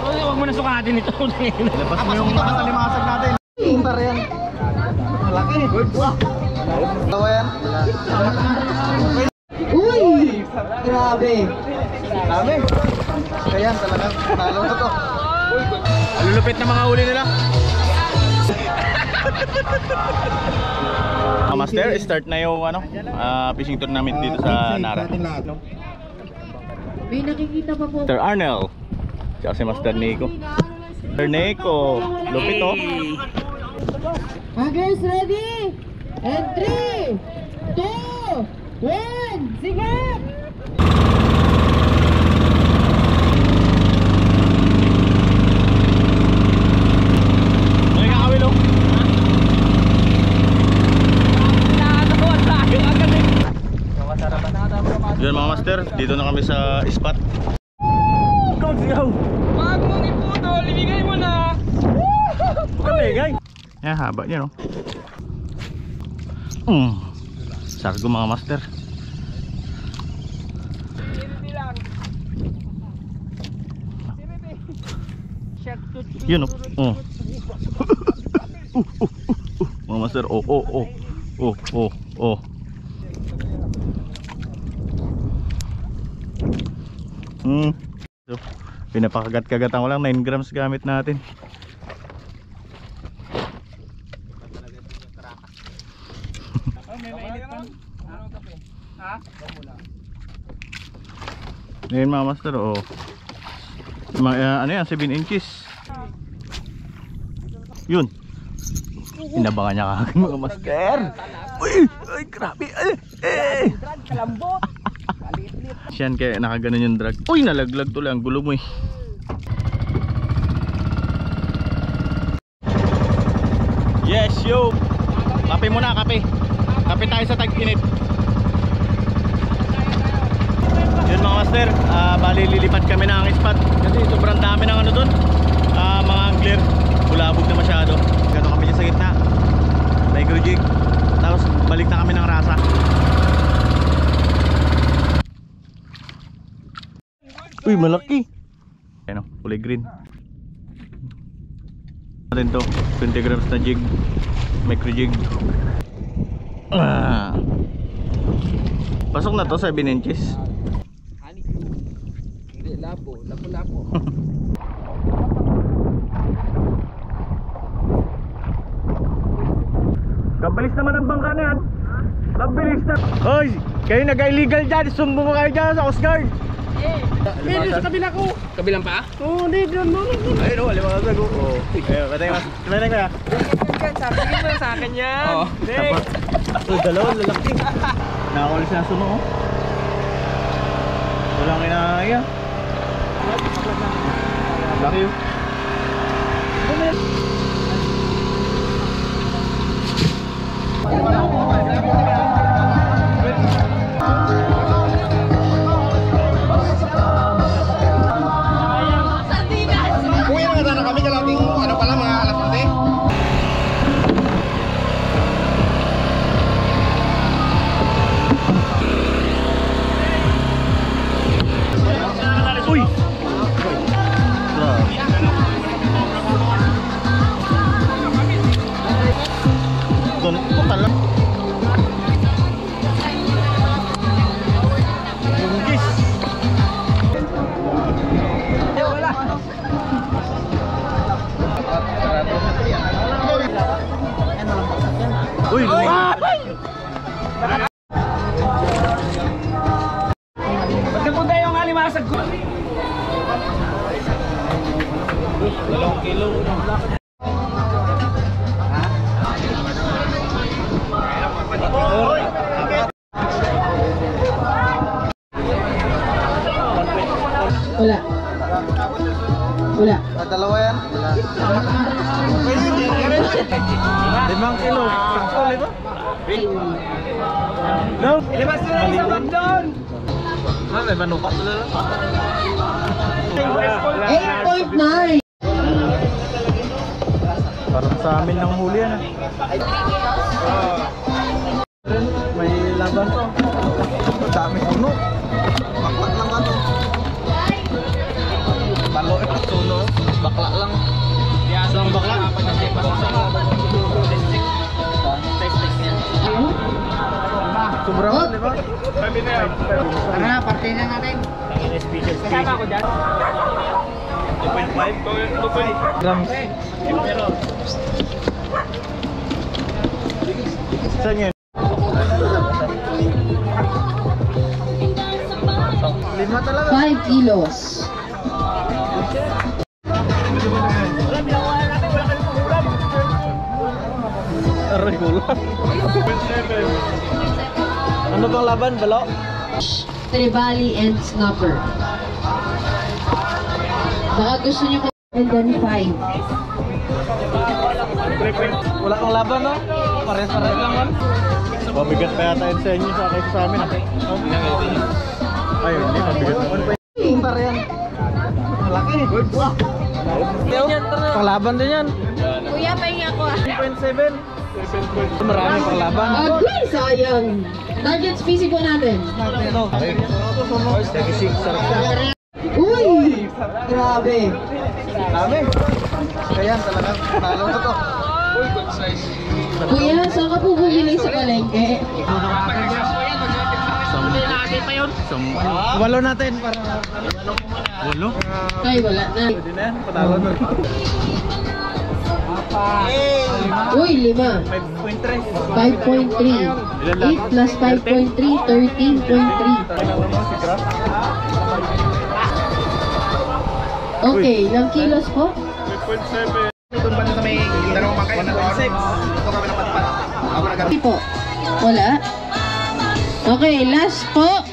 Huwag mo na sukatin ito. Labas mo yung limasag natin. Tar yan. Malaki. Tawa yan. Uy! Grabe. Dami. Kaya talagang talo na to. Lulupit na mga huli nila. Master, start na yung fishing tournament dito sa Nara. May nakikita pa po. Master Arnel. Tsaka si Master Nico. Master Nico. Lupit oh. Huggers ready? And 3, 2, 1, sige! May kakawil oh. Yun mga master, dito na kami sa spot. Wag mong iputol, ibigay mo na. Pagkabigay. Yan, haba niya no. Sargo mga master. Yun oh. Mga master, oh. So, pinapakagat-kagatan ko lang, 9 grams gamit natin. Ngayon mga master, oh. Ano yan, 7 inches. Yun. Inabangan niya kagad mga master. Uy, grabe. Kalambot. Siyan kaya nakaganon yung drag. Uy, nalaglag to lang, gulo mo eh. Yes, yo. Kape muna, kape. Kape tayo sa tag-init. Yun mga master, bali lilipat kami ng spot kasi sobrang dami ng ano dun, mga angler. Bulabog na masyado. Gano'n kami dyan sa gitna, micro jig. Tapos balik na kami ng rasa. Uy, malaki. Ayan o, kulay green. Natin to, 20 grams na jig, micro jig. Pasok na to, 7 inches. Hindi, lapo. Kabilis naman ang bangka na yan. Kabilis na. Hoy, kayo nag-illegal dyan. Sumbong ko kayo dyan sa Coast Guard. Hindi, sa kabila ko. Kabilang pa? Oo, hindi. Ayun o, alimangasag o. Ayun, patay mas. Tumayin ko ya. Sabihin mo sa akin yan. Oo. Next. So, dalawang lalaki. Nakakulis na suno o. Walang kinakaya. Laki o. Kuya na nga na kami kalating ano pala mga alas 11. Uy! Doon ito pala. Bunggis. Uy! Magkapunta yung alimasag ko. 2 kilo. Wala. Dalawa yan. 5 kilo. Sakto ito. No. Ilabas nyo na isang bag doon. May manukat na lang. 8.9. Parang sa amin ng huli yan. May laban to. Dami suno. Maklat lang ano. Palo suno. Tara na, party na natin. Kasama ako dyan. 2.5 grams. Saan yun? 5 talaga. 5 kilos. Aray ko lang. Ano bang laban, Balo? Trevally and Snapper. Baka gusto niyo and then 5. Wala kang laban, no? Pares-pares lang, man. Mabigat pa yata yun sa inyo sa amin. Ay, hindi, mabigat naman. Tara yan. Malaki. Panglaban din yan. Kuya, pahinga ako ah. 3.7. Maraming panglaban. Agay, sayang. Target species po natin. Ito. Uy! Grabe. Dami. Kaya talagang talo na to. Kuya, saan ka po bumili sa palengke? Walo natin para... Walo? Ay, wala na. Pwede na yan, patalo na. Uy, 5. 5.3. 5.3. 8 plus 5.3, 13.3. Okay, ilang kilos po? Ito ba sa may dalawang bangkay? 1.6. Ito kami napadpad. Ako na Hindi po. Wala? Okay, last po.